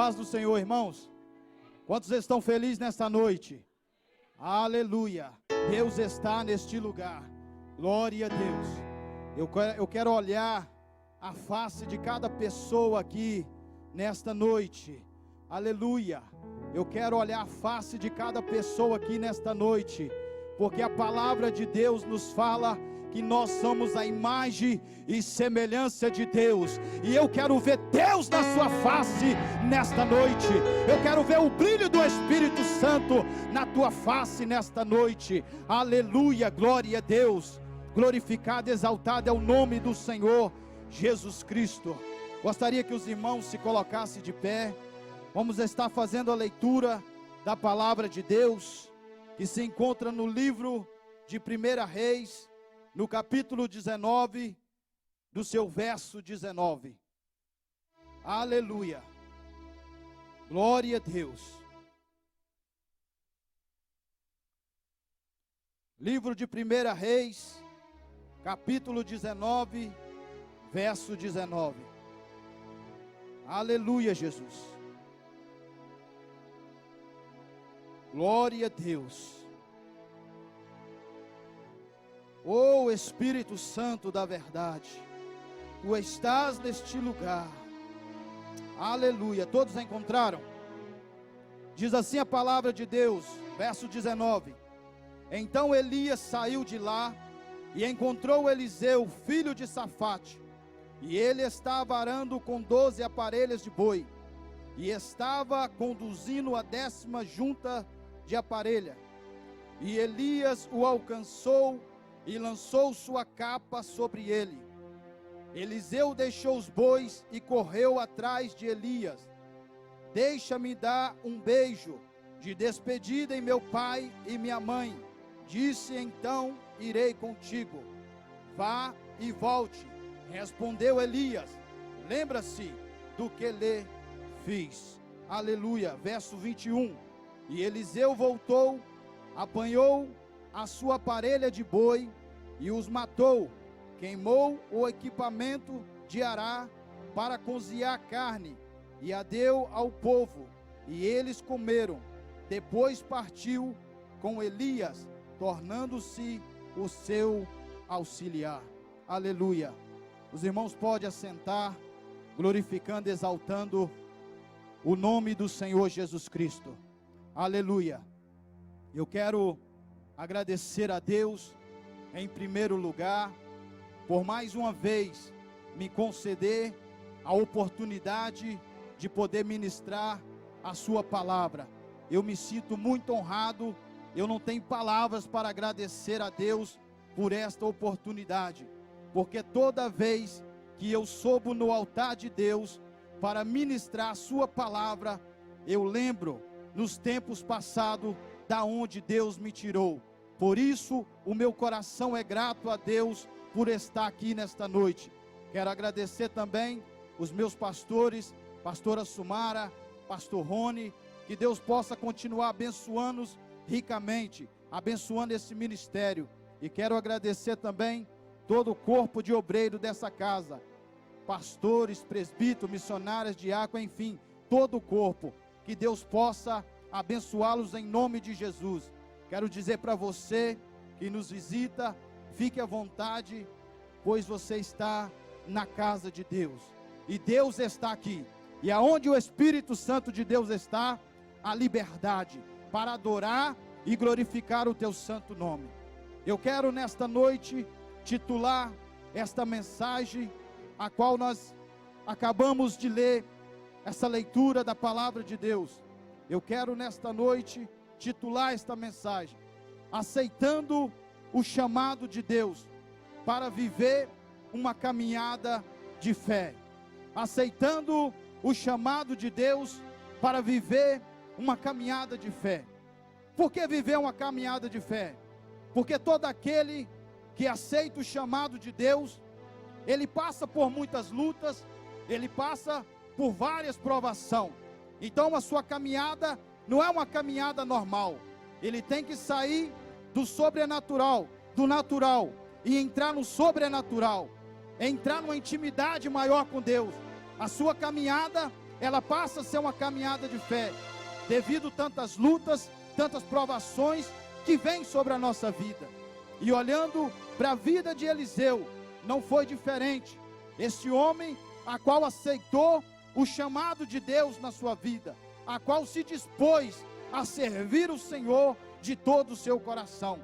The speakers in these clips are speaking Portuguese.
paz do Senhor, irmãos. Quantos estão felizes nesta noite? Aleluia. Deus está neste lugar. Glória a Deus. Eu quero olhar a face de cada pessoa aqui nesta noite. Aleluia. Eu quero olhar a face de cada pessoa aqui nesta noite, porque a palavra de Deus nos fala que nós somos a imagem e semelhança de Deus, e eu quero ver Deus na sua face nesta noite. Eu quero ver o brilho do Espírito Santo na tua face nesta noite. Aleluia, glória a Deus. Glorificado, exaltado é o nome do Senhor Jesus Cristo. Gostaria que os irmãos se colocassem de pé. Vamos estar fazendo a leitura da palavra de Deus, que se encontra no livro de 1 Reis, no capítulo 19, do seu verso 19. Aleluia. Glória a Deus. Livro de 1 Reis, capítulo 19, verso 19. Aleluia, Jesus. Glória a Deus. Oh Espírito Santo da verdade, Tu estás neste lugar. Aleluia. Todos encontraram? Diz assim a palavra de Deus, verso 19. Então Elias saiu de lá e encontrou Eliseu, filho de Safate, e ele estava arando com 12 aparelhos de boi, e estava conduzindo a 10ª junta de aparelha. E Elias o alcançou e lançou sua capa sobre ele. Eliseu deixou os bois e correu atrás de Elias. Deixa-me dar um beijo de despedida em meu pai e minha mãe. Disse: então irei contigo. Vá e volte. Respondeu Elias: lembra-se do que lhe fiz. Aleluia. Verso 21. E Eliseu voltou, apanhou a sua parelha de boi e os matou, queimou o equipamento de arar para cozinhar carne e a deu ao povo, e eles comeram. Depois partiu com Elias, tornando-se o seu auxiliar. Aleluia. Os irmãos podem assentar, glorificando, exaltando o nome do Senhor Jesus Cristo. Aleluia. Eu quero agradecer a Deus, em primeiro lugar, por mais uma vez me conceder a oportunidade de poder ministrar a sua palavra. Eu me sinto muito honrado, eu não tenho palavras para agradecer a Deus por esta oportunidade, porque toda vez que eu subo no altar de Deus para ministrar a sua palavra, eu lembro nos tempos passados da onde Deus me tirou. Por isso, o meu coração é grato a Deus por estar aqui nesta noite. Quero agradecer também os meus pastores, pastora Sumara, pastor Rony, que Deus possa continuar abençoando-os ricamente, abençoando esse ministério. E quero agradecer também todo o corpo de obreiro dessa casa, pastores, presbíteros, missionários, diáconos, enfim, todo o corpo. Que Deus possa abençoá-los em nome de Jesus. Quero dizer para você que nos visita, fique à vontade, pois você está na casa de Deus, e Deus está aqui, e aonde o Espírito Santo de Deus está, a liberdade para adorar e glorificar o teu santo nome. Eu quero nesta noite titular esta mensagem, a qual nós acabamos de ler, essa leitura da palavra de Deus. Eu quero nesta noite titular esta mensagem: aceitando o chamado de Deus para viver uma caminhada de fé. Aceitando o chamado de Deus para viver uma caminhada de fé. Por que viver uma caminhada de fé? Porque todo aquele que aceita o chamado de Deus, ele passa por muitas lutas, ele passa por várias provações. Então a sua caminhada não é uma caminhada normal. Ele tem que sair do sobrenatural, do natural, e entrar no sobrenatural, entrar numa intimidade maior com Deus. A sua caminhada ela passa a ser uma caminhada de fé, devido tantas lutas, tantas provações que vêm sobre a nossa vida. E olhando para a vida de Eliseu, não foi diferente. Esse homem, a qual aceitou o chamado de Deus na sua vida, a qual se dispôs a servir o Senhor de todo o seu coração.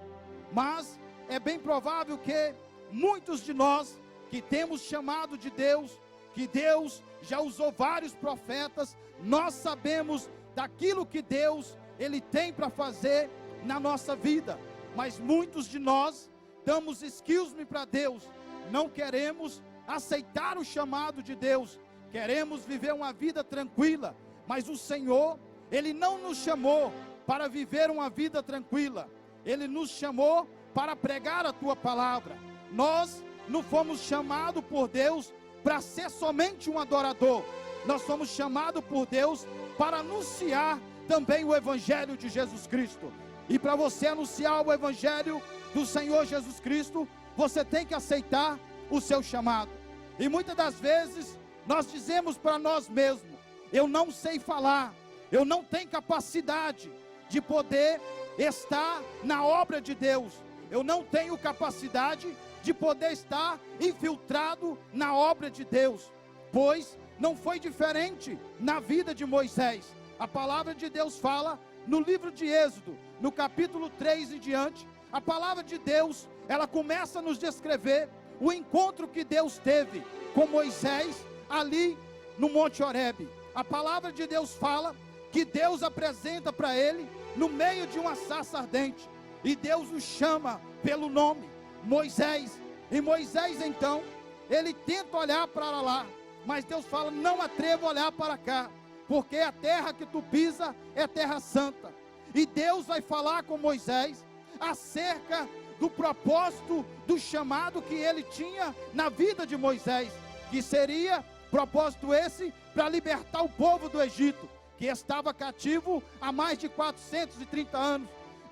Mas é bem provável que muitos de nós que temos chamado de Deus, que Deus já usou vários profetas, nós sabemos daquilo que Deus Ele tem para fazer na nossa vida, mas muitos de nós damos excuse-me para Deus, não queremos aceitar o chamado de Deus, queremos viver uma vida tranquila, mas o Senhor, Ele não nos chamou para viver uma vida tranquila, Ele nos chamou para pregar a Tua palavra. Nós não fomos chamados por Deus para ser somente um adorador, nós fomos chamados por Deus para anunciar também o Evangelho de Jesus Cristo. E para você anunciar o Evangelho do Senhor Jesus Cristo, você tem que aceitar o seu chamado. E muitas das vezes nós dizemos para nós mesmos: eu não sei falar, eu não tenho capacidade de poder estar na obra de Deus, eu não tenho capacidade de poder estar infiltrado na obra de Deus. Pois não foi diferente na vida de Moisés. A palavra de Deus fala no livro de Êxodo, no capítulo 3 em diante, a palavra de Deus, ela começa a nos descrever o encontro que Deus teve com Moisés ali no Monte Horebe. A palavra de Deus fala que Deus apresenta para ele no meio de uma sarça ardente, e Deus o chama pelo nome, Moisés. E Moisés então, ele tenta olhar para lá, mas Deus fala: não atreva a olhar para cá, porque a terra que tu pisa é terra santa. E Deus vai falar com Moisés acerca do propósito, do chamado que ele tinha na vida de Moisés, que seria propósito esse para libertar o povo do Egito, que estava cativo há mais de 430 anos.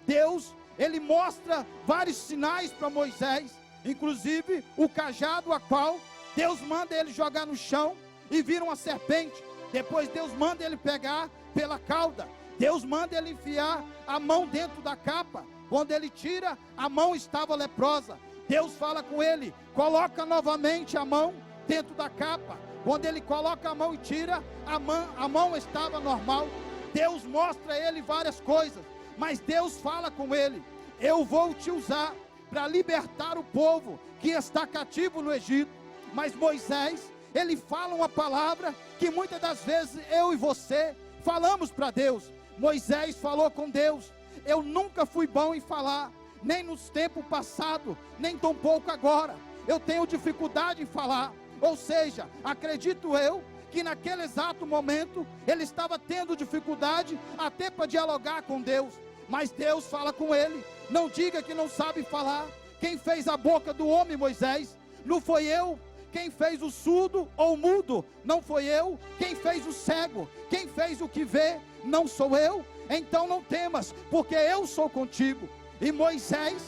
Deus, ele mostra vários sinais para Moisés, inclusive o cajado a qual Deus manda ele jogar no chão e vira uma serpente. Depois Deus manda ele pegar pela cauda, Deus manda ele enfiar a mão dentro da capa. Quando ele tira, a mão estava leprosa. Deus fala com ele: coloca novamente a mão dentro da capa. Quando ele coloca a mão e tira, a mão estava normal. Deus mostra a ele várias coisas, mas Deus fala com ele: eu vou te usar para libertar o povo que está cativo no Egito. Mas Moisés, ele fala uma palavra que muitas das vezes eu e você falamos para Deus. Moisés falou com Deus: eu nunca fui bom em falar, nem nos tempos passados, nem tão pouco agora. Eu tenho dificuldade em falar. Ou seja, acredito eu que naquele exato momento ele estava tendo dificuldade até para dialogar com Deus. Mas Deus fala com ele: não diga que não sabe falar. Quem fez a boca do homem, Moisés? Não foi eu. Quem fez o surdo ou o mudo? Não foi eu. Quem fez o cego? Quem fez o que vê? Não sou eu. Então não temas, porque eu sou contigo. E Moisés,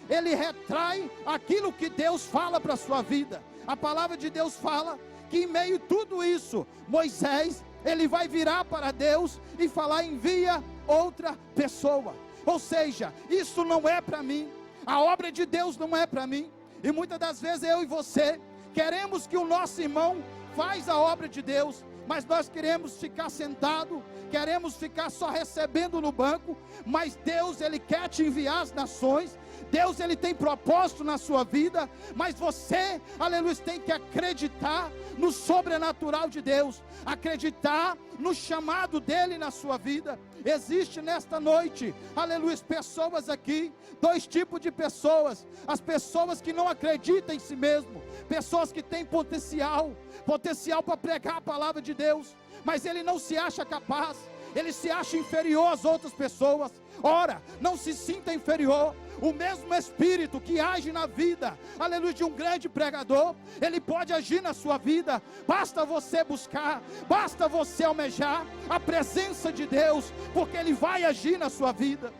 ele retrai aquilo que Deus fala para a sua vida. A palavra de Deus fala que em meio a tudo isso, Moisés, ele vai virar para Deus e falar: envia outra pessoa. Ou seja, isso não é para mim, a obra de Deus não é para mim. E muitas das vezes eu e você queremos que o nosso irmão faz a obra de Deus, mas nós queremos ficar sentado, queremos ficar só recebendo no banco. Mas Deus, ele quer te enviar às nações. Deus, ele tem propósito na sua vida, mas você, aleluia, tem que acreditar no sobrenatural de Deus, acreditar no chamado dele na sua vida. Existe nesta noite, aleluia, pessoas aqui, dois tipos de pessoas: as pessoas que não acreditam em si mesmo, pessoas que têm potencial para pregar a palavra de Deus, mas ele não se acha capaz, ele se acha inferior às outras pessoas. Ora, não se sinta inferior. O mesmo Espírito que age na vida, aleluia, de um grande pregador, ele pode agir na sua vida. Basta você buscar, basta você almejar a presença de Deus, porque ele vai agir na sua vida.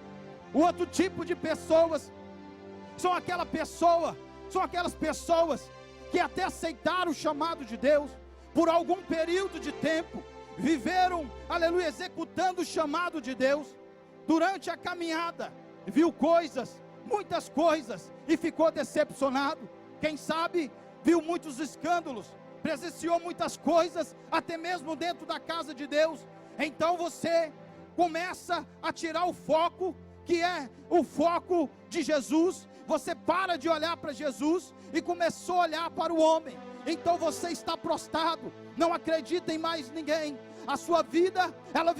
O outro tipo de pessoas são aquelas pessoas que até aceitaram o chamado de Deus, por algum período de tempo, viveram, aleluia, executando o chamado de Deus. Durante a caminhada, viu coisas, muitas coisas, e ficou decepcionado. Quem sabe, viu muitos escândalos, presenciou muitas coisas, até mesmo dentro da casa de Deus. Então você começa a tirar o foco, que é o foco de Jesus. Você para de olhar para Jesus e começou a olhar para o homem. Então você está prostrado, não acredita em mais ninguém. A sua vida, ela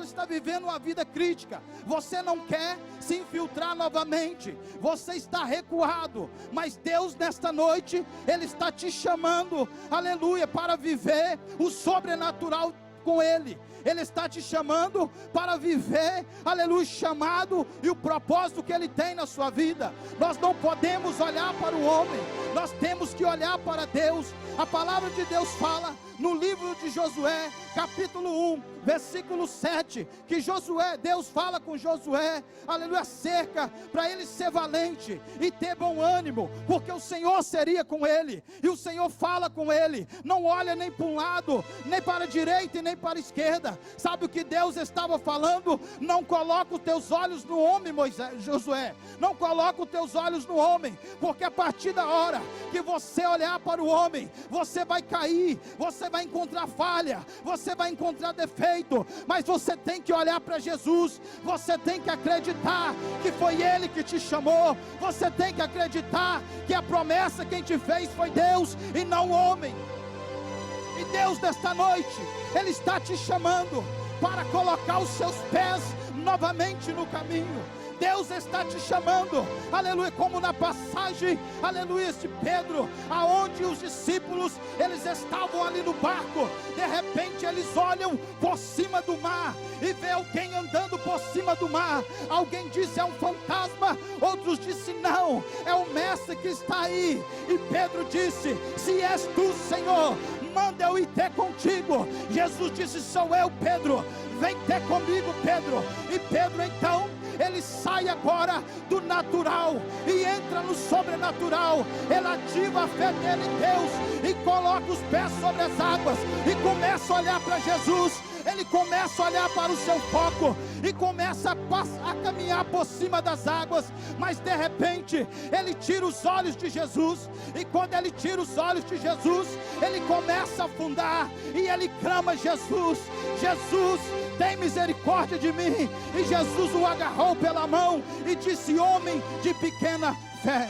está vivendo uma vida crítica. Você não quer se infiltrar novamente, você está recuado, mas Deus nesta noite, Ele está te chamando, aleluia, para viver o sobrenatural com Ele. Ele está te chamando para viver, aleluia, o chamado e o propósito que Ele tem na sua vida. Nós não podemos olhar para o homem, nós temos que olhar para Deus. A palavra de Deus fala no livro de Josué, capítulo 1, versículo 7, que Josué, Deus fala com Josué, aleluia, acerca para ele ser valente e ter bom ânimo, porque o Senhor seria com ele. E o Senhor fala com ele, não olha nem para um lado, nem para a direita e nem para a esquerda. Sabe o que Deus estava falando? Não coloca os teus olhos no homem, Josué, não coloca os teus olhos no homem, porque a partir da hora que você olhar para o homem, você vai cair, você vai encontrar falha, você vai encontrar defeito, mas você tem que olhar para Jesus, você tem que acreditar que foi Ele que te chamou, você tem que acreditar que a promessa quem te fez foi Deus e não o homem. E Deus nesta noite, Ele está te chamando para colocar os seus pés novamente no caminho. Deus está te chamando, aleluia, como na passagem, aleluia, de Pedro, aonde os discípulos, eles estavam ali no barco, de repente eles olham por cima do mar, e vê alguém andando por cima do mar. Alguém disse é um fantasma, outros disse não, é o mestre que está aí. E Pedro disse, se és tu, Senhor, manda eu ir ter contigo. Jesus disse, sou eu, Pedro, vem ter comigo, Pedro. E Pedro então, ele sai agora do natural e entra no sobrenatural. Ele ativa a fé dele em Deus e coloca os pés sobre as águas e começa a olhar para Jesus. Ele começa a olhar para o seu foco e começa a caminhar por cima das águas, mas de repente ele tira os olhos de Jesus, e quando ele tira os olhos de Jesus, ele começa a afundar e ele clama, Jesus, Jesus, tem misericórdia de mim. E Jesus o agarrou pela mão e disse, homem de pequena fé.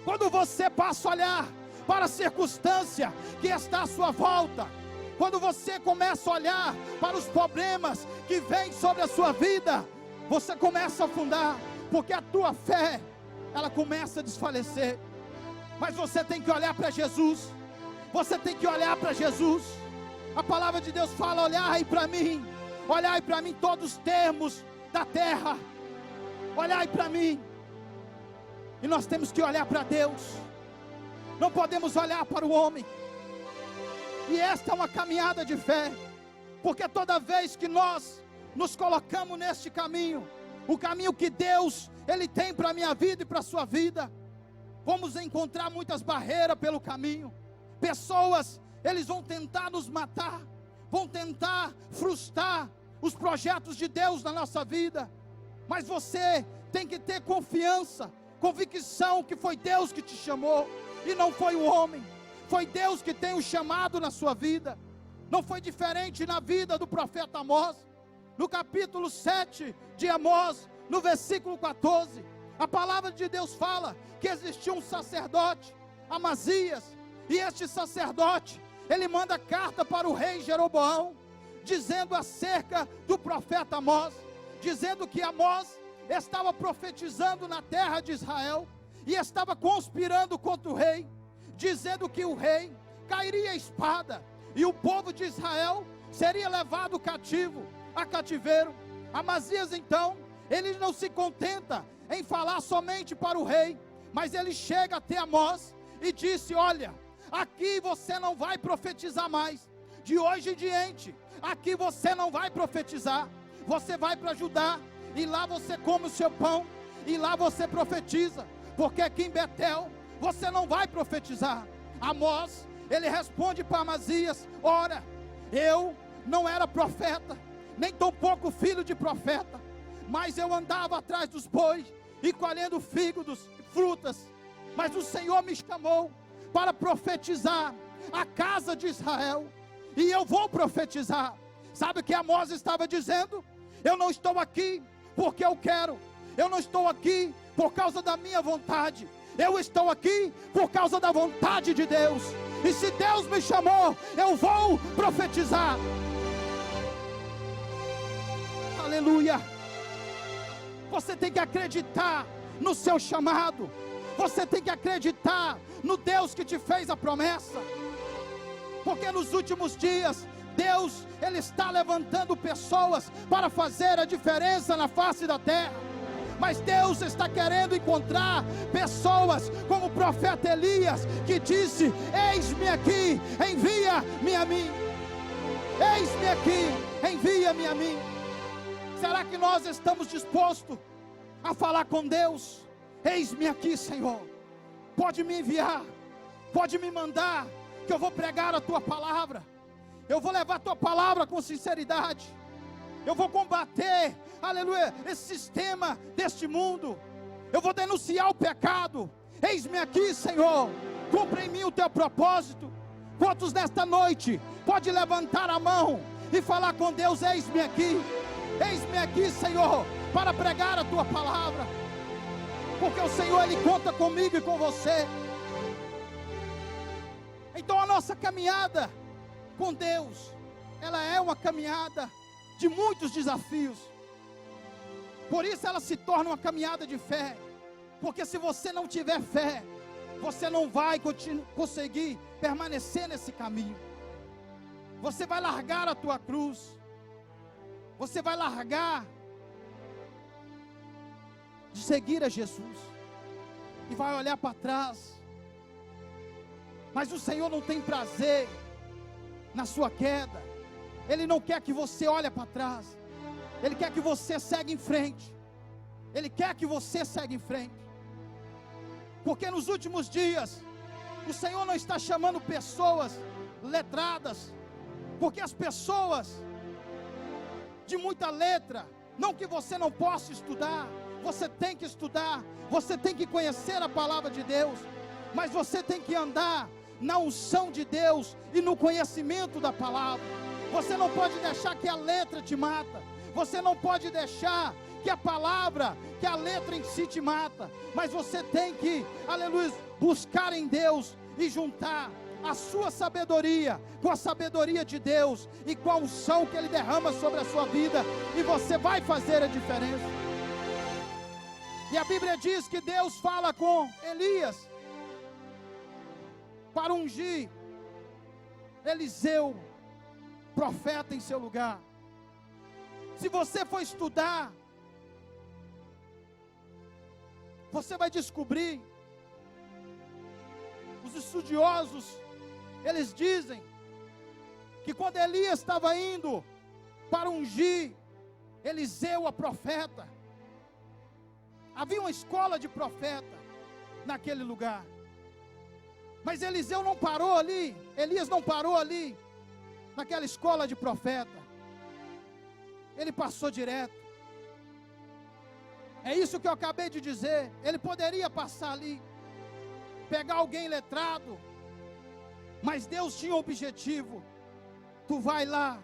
Quando você passa a olhar para a circunstância que está à sua volta, quando você começa a olhar para os problemas que vêm sobre a sua vida, você começa a afundar, porque a tua fé, ela começa a desfalecer. Mas você tem que olhar para Jesus, você tem que olhar para Jesus. A palavra de Deus fala, olhai para mim todos os termos da terra, olhai para mim. E nós temos que olhar para Deus, não podemos olhar para o homem. E esta é uma caminhada de fé, porque toda vez que nós nos colocamos neste caminho, o caminho que Deus, Ele tem para a minha vida e para a sua vida, vamos encontrar muitas barreiras pelo caminho. Pessoas, eles vão tentar nos matar, vão tentar frustrar os projetos de Deus na nossa vida, mas você tem que ter confiança, convicção que foi Deus que te chamou, e não foi o homem. Foi Deus que tem o chamado na sua vida. Não foi diferente na vida do profeta Amós. No capítulo 7 de Amós, no versículo 14, a palavra de Deus fala que existia um sacerdote, Amazias, e este sacerdote, ele manda carta para o rei Jeroboão, dizendo acerca do profeta Amós, dizendo que Amós estava profetizando na terra de Israel, e estava conspirando contra o rei, dizendo que o rei cairia a espada, e o povo de Israel seria levado cativo, a cativeiro. Amazias então, ele não se contenta em falar somente para o rei, mas ele chega até Amós e disse, olha, aqui você não vai profetizar mais, de hoje em diante, aqui você não vai profetizar, você vai para Judá, e lá você come o seu pão, e lá você profetiza, porque aqui em Betel, você não vai profetizar. Amós, ele responde para Amazias: ora, eu não era profeta, nem tampouco filho de profeta, mas eu andava atrás dos bois e colhendo figos e frutas. Mas o Senhor me chamou para profetizar a casa de Israel, e eu vou profetizar. Sabe o que Amós estava dizendo? Eu não estou aqui porque eu quero, eu não estou aqui por causa da minha vontade, eu estou aqui por causa da vontade de Deus. E se Deus me chamou, eu vou profetizar. Aleluia. Você tem que acreditar no seu chamado. Você tem que acreditar no Deus que te fez a promessa. Porque nos últimos dias, Deus, Ele está levantando pessoas para fazer a diferença na face da terra. Mas Deus está querendo encontrar pessoas como o profeta Elias, que disse: eis-me aqui, envia-me a mim. Eis-me aqui, envia-me a mim. Será que nós estamos dispostos a falar com Deus? Eis-me aqui, Senhor, pode me enviar, pode me mandar, que eu vou pregar a Tua palavra, eu vou levar a Tua palavra com sinceridade, eu vou combater, aleluia, esse sistema deste mundo, eu vou denunciar o pecado. Eis-me aqui, Senhor, cumpra em mim o Teu propósito. Quantos nesta noite pode levantar a mão e falar com Deus: eis-me aqui, Senhor, para pregar a Tua palavra, porque o Senhor, Ele conta comigo e com você. Então a nossa caminhada com Deus, ela é uma caminhada de muitos desafios. Por isso ela se torna uma caminhada de fé, porque se você não tiver fé, você não vai conseguir permanecer nesse caminho. Você vai largar a tua cruz, você vai largar de seguir a Jesus e vai olhar para trás. Mas o Senhor não tem prazer na sua queda. Ele não quer que você olhe para trás. Ele quer que você segue em frente. Ele quer que você segue em frente. Porque nos últimos dias, o Senhor não está chamando pessoas letradas, porque as pessoas de muita letra, não que você não possa estudar, você tem que estudar, você tem que conhecer a palavra de Deus, mas você tem que andar na unção de Deus e no conhecimento da palavra. Você não pode deixar que a letra te mata, você não pode deixar que a palavra, que a letra em si te mata, mas você tem que, aleluia, buscar em Deus e juntar a sua sabedoria com a sabedoria de Deus e com a unção que Ele derrama sobre a sua vida, e você vai fazer a diferença. E a Bíblia diz que Deus fala com Elias para ungir Eliseu, profeta, em seu lugar. Se você for estudar, você vai descobrir, os estudiosos, eles dizem que quando Elias estava indo para ungir Eliseu a profeta, havia uma escola de profeta naquele lugar. Mas Eliseu não parou ali, Elias não parou ali, naquela escola de profeta. Ele passou direto. É isso que eu acabei de dizer. Ele poderia passar ali, pegar alguém letrado, mas Deus tinha um objetivo. Tu vai lá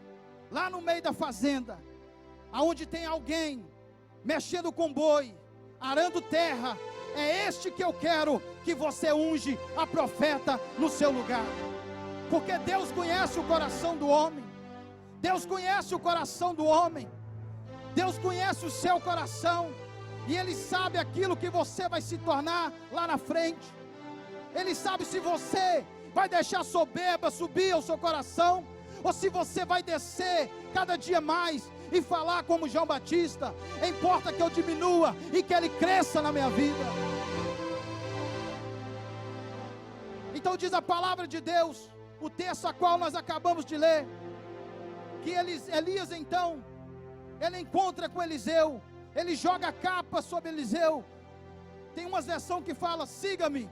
no meio da fazenda, aonde tem alguém mexendo com boi, arando terra, é este que eu quero que você unge a profeta no seu lugar. Porque Deus conhece o coração do homem, Deus conhece o coração do homem, Deus conhece o seu coração, e Ele sabe aquilo que você vai se tornar lá na frente. Ele sabe se você vai deixar soberba subir ao seu coração, ou se você vai descer cada dia mais e falar como João Batista: importa que eu diminua e que Ele cresça na minha vida. Então diz a palavra de Deus, o texto a qual nós acabamos de ler, que Elias então, ele encontra com Eliseu, ele joga a capa sobre Eliseu. Tem uma versão que fala: siga-me.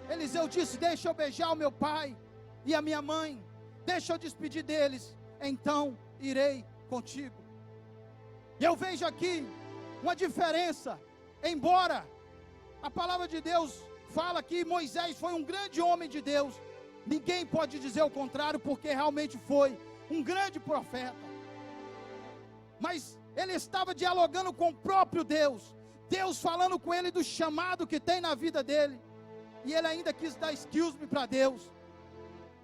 Eliseu disse: deixa eu beijar o meu pai e a minha mãe, deixa eu despedir deles, então irei contigo. E eu vejo aqui uma diferença, embora a palavra de Deus fala que Moisés foi um grande homem de Deus, ninguém pode dizer o contrário, porque realmente foi um grande profeta. Mas ele estava dialogando com o próprio Deus, Deus falando com ele do chamado que tem na vida dele, e ele ainda quis dar excuse me para Deus.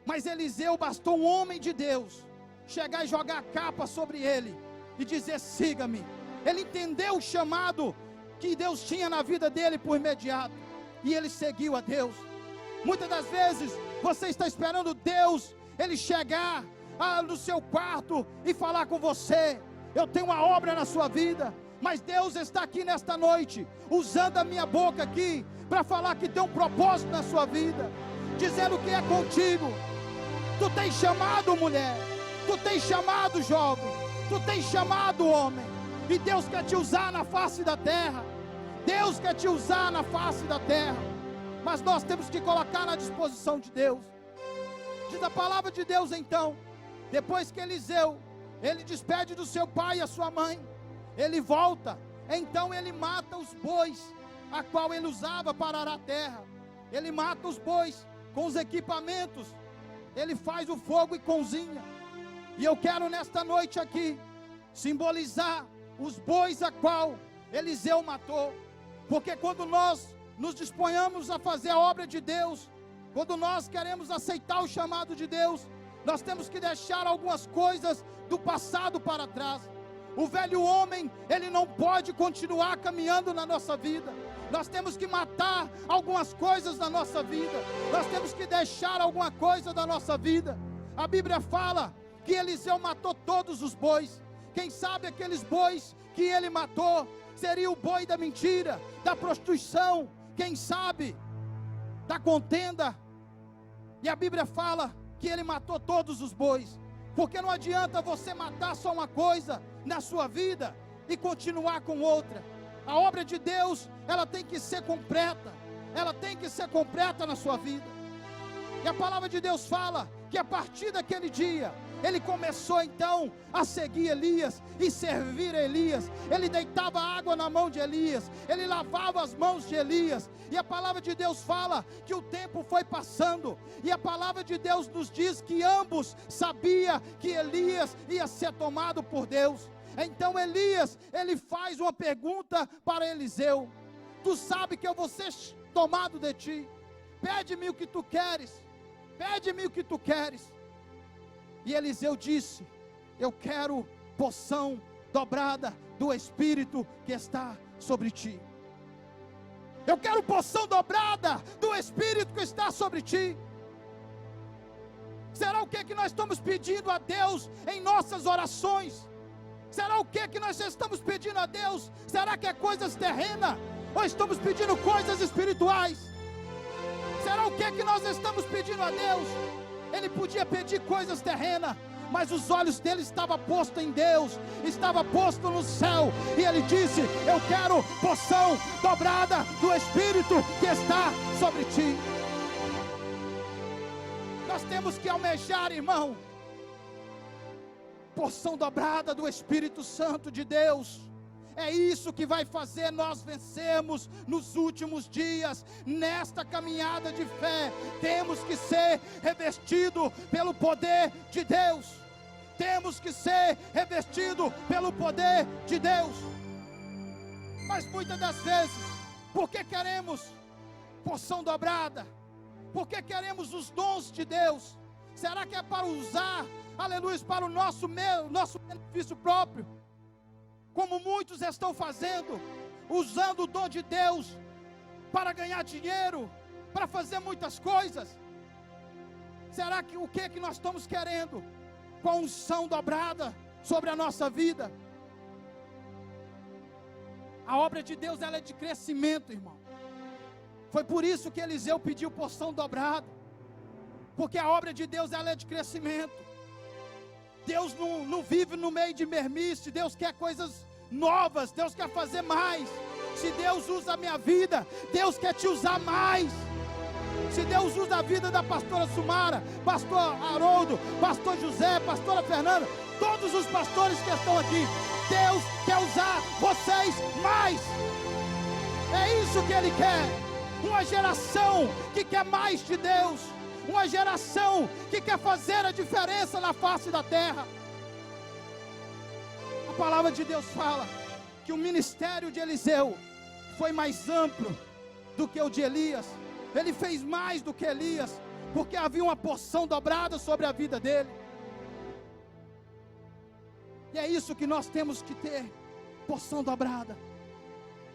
Mas Eliseu bastou um homem de Deus chegar e jogar a capa sobre ele e dizer: siga-me. Ele entendeu o chamado que Deus tinha na vida dele por imediato, e ele seguiu a Deus. Muitas das vezes você está esperando Deus, ele chegar no seu quarto e falar com você: eu tenho uma obra na sua vida. Mas Deus está aqui nesta noite, usando a minha boca aqui, para falar que tem um propósito na sua vida, dizendo que é contigo. Tu tens chamado, mulher, tu tens chamado, jovem, tu tens chamado, homem, e Deus quer te usar na face da terra. Deus quer te usar na face da terra, mas nós temos que colocar na disposição de Deus. Diz a palavra de Deus então, depois que Eliseu, ele despede do seu pai e a sua mãe, ele volta, então ele mata os bois, a qual ele usava para arar a terra. Ele mata os bois com os equipamentos, ele faz o fogo e cozinha. E eu quero nesta noite aqui simbolizar os bois a qual Eliseu matou, porque quando nós nos disponhamos a fazer a obra de Deus, quando nós queremos aceitar o chamado de Deus, nós temos que deixar algumas coisas do passado para trás. O velho homem, ele não pode continuar caminhando na nossa vida. Nós temos que matar algumas coisas da nossa vida. Nós temos que deixar alguma coisa da nossa vida. A Bíblia fala que Eliseu matou todos os bois. Quem sabe aqueles bois que ele matou seria o boi da mentira, da prostituição, quem sabe da contenda. E a Bíblia fala que ele matou todos os bois, porque não adianta você matar só uma coisa na sua vida e continuar com outra. A obra de Deus, ela tem que ser completa, ela tem que ser completa na sua vida. E a palavra de Deus fala que a partir daquele dia, ele começou então a seguir Elias e servir a Elias. Ele deitava água na mão de Elias, ele lavava as mãos de Elias. E a palavra de Deus fala que o tempo foi passando, e a palavra de Deus nos diz que ambos sabiam que Elias ia ser tomado por Deus. Então Elias, ele faz uma pergunta para Eliseu: tu sabe que eu vou ser tomado de ti, pede-me o que tu queres, pede-me o que tu queres. E Eliseu disse: eu quero porção dobrada do Espírito que está sobre ti. Eu quero porção dobrada do Espírito que está sobre ti. Será o que nós estamos pedindo a Deus em nossas orações? Será o que nós estamos pedindo a Deus? Será que é coisas terrenas? Ou estamos pedindo coisas espirituais? Será o que nós estamos pedindo a Deus? Ele podia pedir coisas terrenas, mas os olhos dele estavam postos em Deus, estava posto no céu, e ele disse: eu quero porção dobrada do Espírito que está sobre ti. Nós temos que almejar, irmão, porção dobrada do Espírito Santo de Deus. É isso que vai fazer nós vencermos nos últimos dias, nesta caminhada de fé. Temos que ser revestidos pelo poder de Deus. Temos que ser revestidos pelo poder de Deus. Mas muitas das vezes, por que queremos porção dobrada? Por que queremos os dons de Deus? Será que é para usar, aleluia, para o nosso benefício próprio? Como muitos estão fazendo, usando o dom de Deus para ganhar dinheiro, para fazer muitas coisas. Será que o que nós estamos querendo? Com a unção dobrada sobre a nossa vida. A obra de Deus, ela é de crescimento, irmão. Foi por isso que Eliseu pediu porção dobrada, porque a obra de Deus, ela é de crescimento. Deus não vive no meio de mermice. Deus quer coisas novas, Deus quer fazer mais. Se Deus usa a minha vida, Deus quer te usar mais. Se Deus usa a vida da pastora Sumara, pastor Haroldo, pastor José, pastora Fernanda, todos os pastores que estão aqui, Deus quer usar vocês mais. É isso que Ele quer. Uma geração que quer mais de Deus. Uma geração que quer fazer a diferença na face da terra. A palavra de Deus fala que o ministério de Eliseu foi mais amplo do que o de Elias. Ele fez mais do que Elias, porque havia uma porção dobrada sobre a vida dele. E é isso que nós temos que ter, porção dobrada,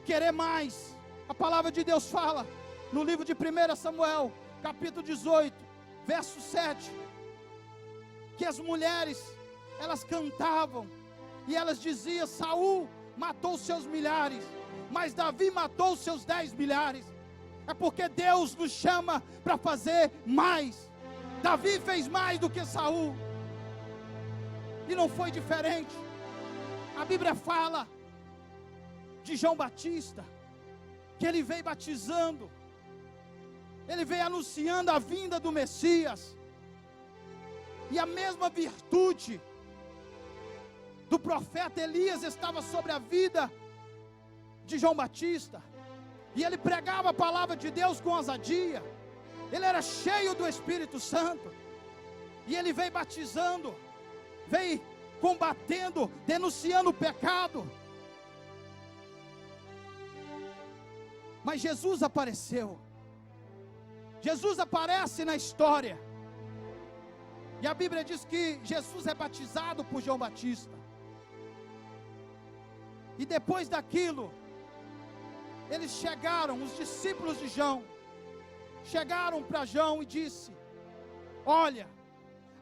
querer mais. A palavra de Deus fala, no livro de 1 Samuel, capítulo 18, verso 7, que as mulheres, elas cantavam, e elas diziam: Saul matou seus milhares, mas Davi matou seus 10 milhares. É porque Deus nos chama para fazer mais. Davi fez mais do que Saul, e não foi diferente. A Bíblia fala de João Batista, que ele veio batizando, ele veio anunciando a vinda do Messias, e a mesma virtude do profeta Elias estava sobre a vida de João Batista, e ele pregava a palavra de Deus com ousadia, ele era cheio do Espírito Santo, e ele veio batizando, veio combatendo, denunciando o pecado. Mas Jesus apareceu. Jesus aparece na história, e a Bíblia diz que Jesus é batizado por João Batista, e depois daquilo, eles chegaram, os discípulos de João, chegaram para João e disse: olha,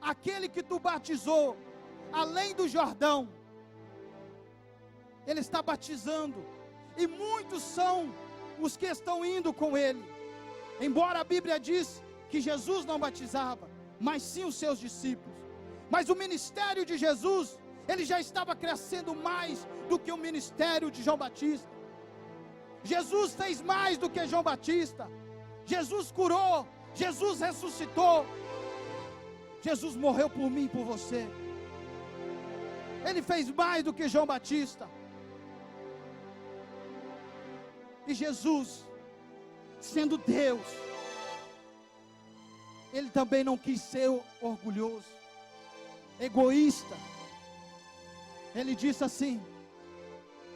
aquele que tu batizou, além do Jordão, ele está batizando, e muitos são os que estão indo com ele. Embora a Bíblia diz que Jesus não batizava, mas sim os seus discípulos. Mas o ministério de Jesus, ele já estava crescendo mais do que o ministério de João Batista. Jesus fez mais do que João Batista. Jesus curou, Jesus ressuscitou, Jesus morreu por mim e por você. Ele fez mais do que João Batista. E Jesus, sendo Deus, Ele também não quis ser orgulhoso, egoísta. Ele disse assim: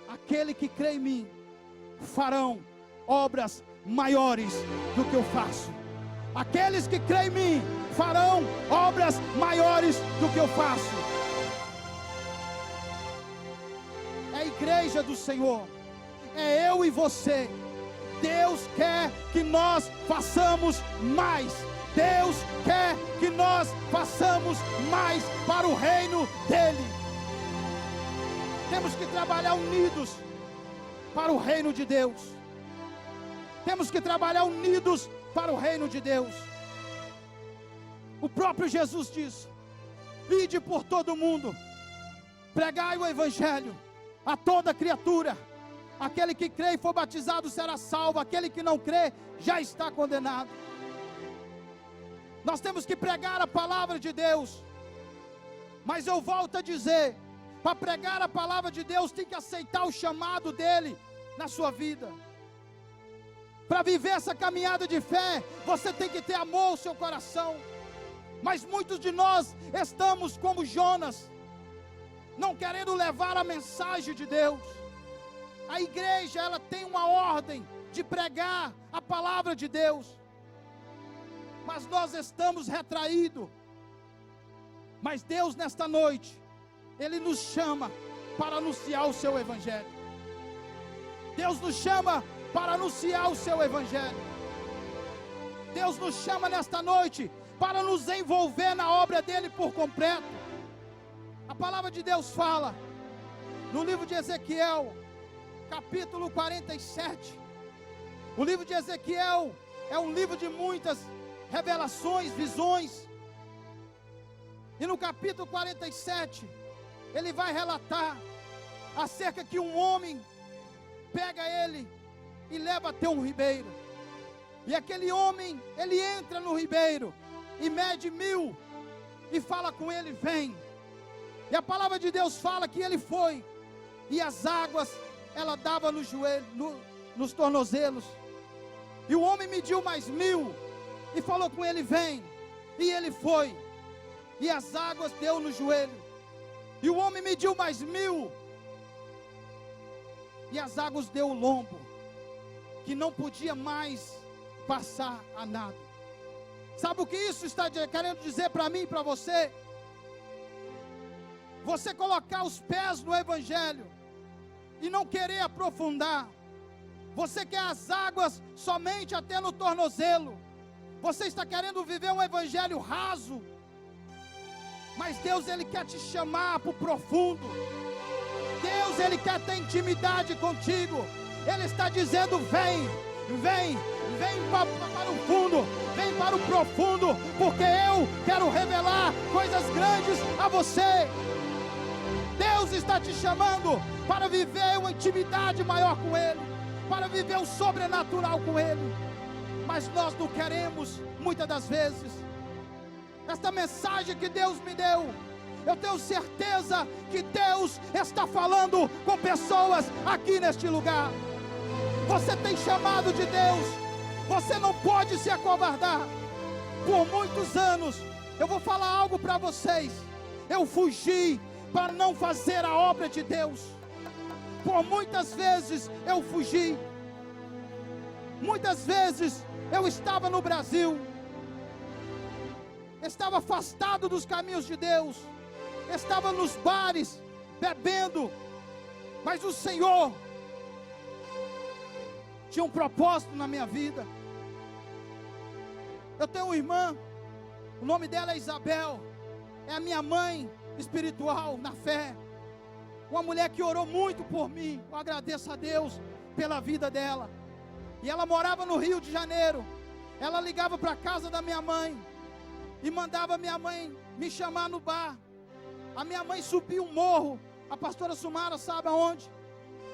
aquele que crê em mim farão obras maiores do que eu faço. Aqueles que creem em mim farão obras maiores do que eu faço. É a igreja do Senhor, é eu e você. Deus quer que nós façamos mais. Deus quer que nós façamos mais para o reino dEle. Temos que trabalhar unidos para o reino de Deus. Temos que trabalhar unidos para o reino de Deus. O próprio Jesus disse: ide por todo mundo, pregai o evangelho a toda criatura. Aquele que crê e for batizado será salvo, aquele que não crê já está condenado. Nós temos que pregar a palavra de Deus. Mas eu volto a dizer, para pregar a palavra de Deus, tem que aceitar o chamado dEle na sua vida. Para viver essa caminhada de fé, você tem que ter amor no seu coração. Mas muitos de nós estamos como Jonas, não querendo levar a mensagem de Deus. A igreja, ela tem uma ordem de pregar a palavra de Deus, mas nós estamos retraídos. Mas Deus, nesta noite, Ele nos chama para anunciar o seu evangelho. Deus nos chama para anunciar o seu evangelho. Deus nos chama nesta noite para nos envolver na obra dEle por completo. A palavra de Deus fala no livro de Ezequiel, capítulo 47. O livro de Ezequiel é um livro de muitas revelações, visões. E no capítulo 47, ele vai relatar acerca que um homem pega ele e leva até um ribeiro. E aquele homem, ele entra no ribeiro e mede 1000 e fala com ele: vem. E a palavra de Deus fala que ele foi, e as águas, ela dava no joelho, nos tornozelos. E o homem mediu mais 1000 e falou com ele: vem. E ele foi, e as águas deu no joelho. E o homem mediu mais 1000 e as águas deu o lombo, que não podia mais passar a nada. Sabe o que isso está querendo dizer para mim e para você? Você colocar os pés no Evangelho e não querer aprofundar. Você quer as águas somente até no tornozelo. Você está querendo viver um Evangelho raso. Mas Deus, Ele quer te chamar para o profundo. Deus, Ele quer ter intimidade contigo. Ele está dizendo: vem, vem, vem para o fundo, vem para o profundo, porque eu quero revelar coisas grandes a você. Deus está te chamando para viver uma intimidade maior com Ele, para viver o sobrenatural com Ele. Mas nós não queremos, muitas das vezes. Esta mensagem que Deus me deu, eu tenho certeza que Deus está falando com pessoas aqui neste lugar. Você tem chamado de Deus, você não pode se acovardar. Por muitos anos, eu vou falar algo para vocês, eu fugi para não fazer a obra de Deus. Por muitas vezes eu fugi. Muitas vezes eu estava no Brasil, estava afastado dos caminhos de Deus, estava nos bares, bebendo, mas o Senhor tinha um propósito na minha vida. Eu tenho uma irmã, o nome dela é Isabel, é a minha mãe espiritual, na fé, uma mulher que orou muito por mim. Eu agradeço a Deus pela vida dela. E ela morava no Rio de Janeiro. Ela ligava para a casa da minha mãe e mandava minha mãe me chamar no bar. A minha mãe subia um morro, a pastora Sumara sabe aonde,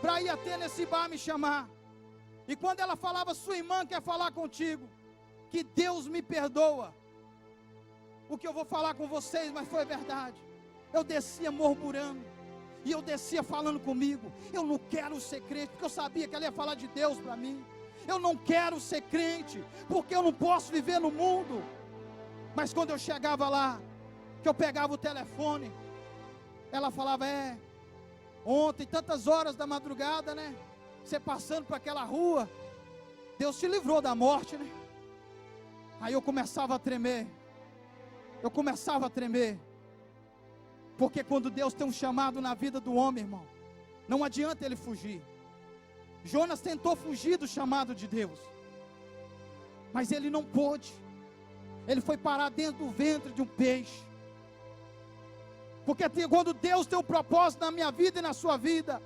para ir até nesse bar me chamar. E quando ela falava: sua irmã quer falar contigo, que Deus me perdoa o que eu vou falar com vocês, mas foi verdade. Eu descia murmurando, e eu descia falando comigo: eu não quero ser crente, porque eu sabia que ela ia falar de Deus para mim. Eu não quero ser crente, porque eu não posso viver no mundo. Mas quando eu chegava lá, que eu pegava o telefone, ela falava: ontem, tantas horas da madrugada, né? Você passando por aquela rua, Deus te livrou da morte, né? Aí eu começava a tremer. Porque quando Deus tem um chamado na vida do homem, irmão, não adianta ele fugir. Jonas tentou fugir do chamado de Deus, mas ele não pôde. Ele foi parar dentro do ventre de um peixe. Porque quando Deus tem um propósito na minha vida e na sua vida,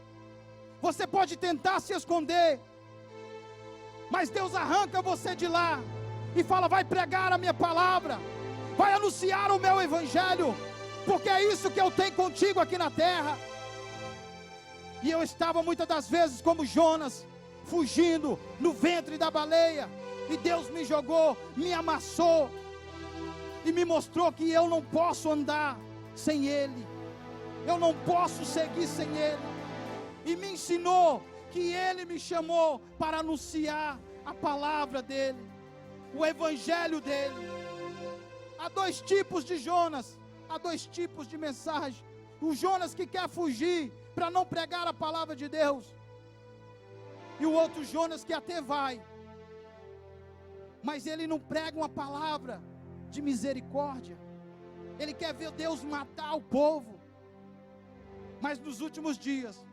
você pode tentar se esconder, mas Deus arranca você de lá e fala: vai pregar a minha palavra, vai anunciar o meu evangelho, porque é isso que eu tenho contigo aqui na terra. E eu estava muitas das vezes como Jonas, fugindo no ventre da baleia, e Deus me jogou, me amassou, e me mostrou que eu não posso andar sem Ele, eu não posso seguir sem Ele, e me ensinou que Ele me chamou para anunciar a palavra dEle, o evangelho dEle. Há dois tipos de Jonas, há dois tipos de mensagem: o Jonas que quer fugir para não pregar a palavra de Deus, e o outro Jonas que até vai, mas ele não prega uma palavra de misericórdia. Ele quer ver Deus matar o povo. Mas nos últimos dias,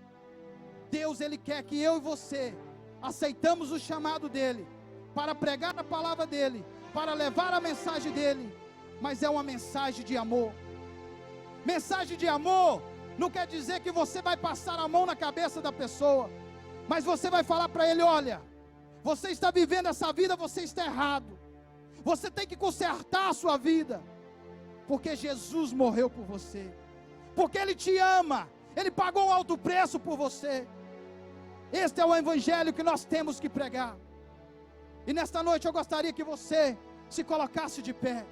Deus, Ele quer que eu e você aceitamos o chamado dEle, para pregar a palavra dEle, para levar a mensagem dEle, mas é uma mensagem de amor. Mensagem de amor não quer dizer que você vai passar a mão na cabeça da pessoa, mas você vai falar para ele: olha, você está vivendo essa vida, você está errado, você tem que consertar a sua vida, porque Jesus morreu por você, porque Ele te ama, Ele pagou um alto preço por você. Este é o evangelho que nós temos que pregar. E nesta noite eu gostaria que você se colocasse de pé.